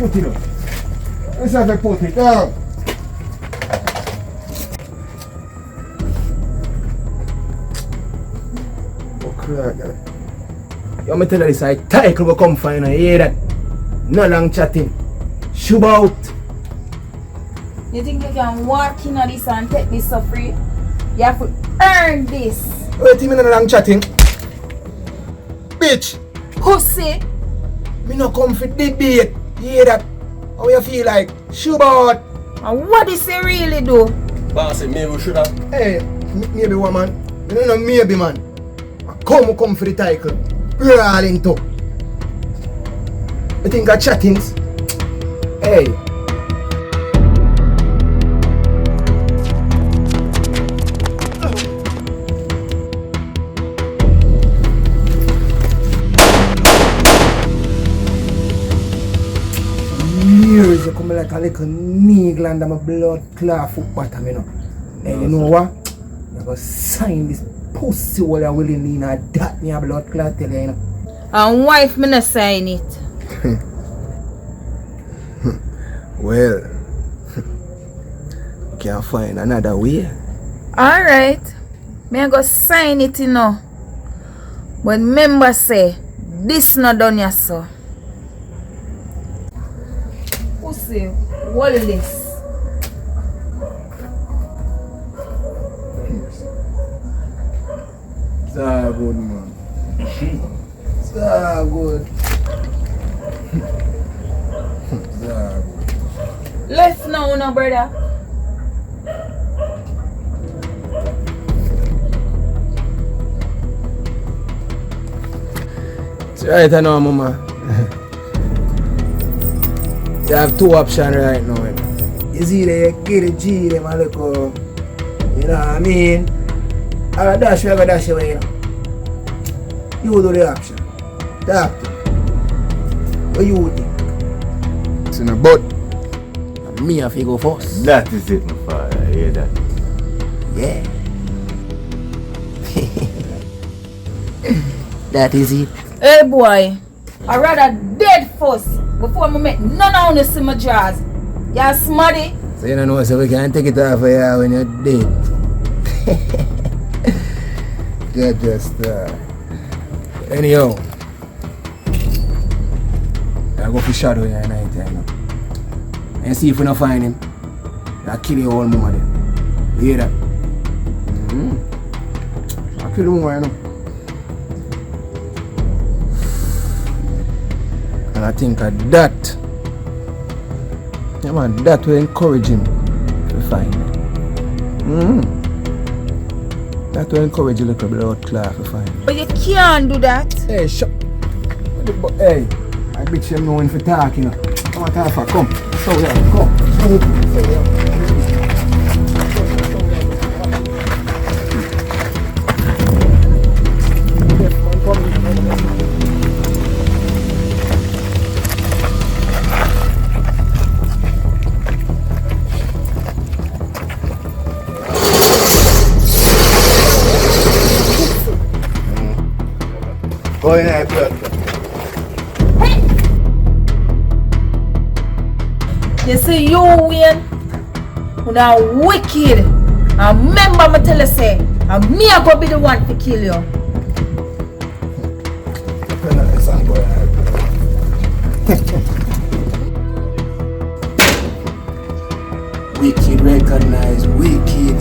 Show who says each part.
Speaker 1: Put it up. Let's have to put it down. Oh, crap. You want me tell you this? I title will come for you, you hear that? No long chatting. Shove out.
Speaker 2: You think you can walk in on this and take this for free? You have to earn this.
Speaker 1: Wait a minute, no long chatting. Bitch.
Speaker 2: Pussy.
Speaker 1: Me no come for debate. You hear that? How you feel like? Shove out.
Speaker 2: And what does he really do?
Speaker 3: Bossy, maybe we should have.
Speaker 1: Hey, maybe woman. You don't know maybe man. Come for the title. We're all into. You think of chattings? Hey. Years you come like a little needle under my blood clot foot bottom, you know. And you know what? You go sign this pussy while you're willing in a that near blood clot tell you know.
Speaker 2: And wife me not sign it.
Speaker 1: Well, you can't find another way.
Speaker 2: Alright. Me I go sign it you know. But remember say, this not done yet so. Pussy, what is this?
Speaker 1: It's all good, man. It's all good. It's all good.
Speaker 2: Left now, no brother.
Speaker 1: It's right now, mama. You have two options right now. It's either you get a G, them and look, you know what I mean? Or a dash, you go dash away, you know. You do the option. Doctor. What you think? It's in a butt. Me have to go first.
Speaker 3: That is it, my father. I hear that.
Speaker 1: Yeah. That is it.
Speaker 2: Hey boy, I rather dead first before I make none of you see my jaws. You're smarty.
Speaker 1: So you don't know, so we can take it off of you when you're dead. Get just anyhow. I go for shadow here night, you know. And see if we don't find him. I'll kill you all more then. You hear that? I'll kill you more, you know. And I think that, yeah man, that will encourage him to find him. That will encourage a little blood clot to find him.
Speaker 2: But you can't do that.
Speaker 1: Hey, shut. Hey, I bet you knowing for talking. Come on, talk, come. So yeah, come. So yeah. Go in there, blood.
Speaker 2: You see you Wayne, you are wicked. And remember me tell you say, and me I go be the one to kill you.
Speaker 1: Wicked recognize wicked.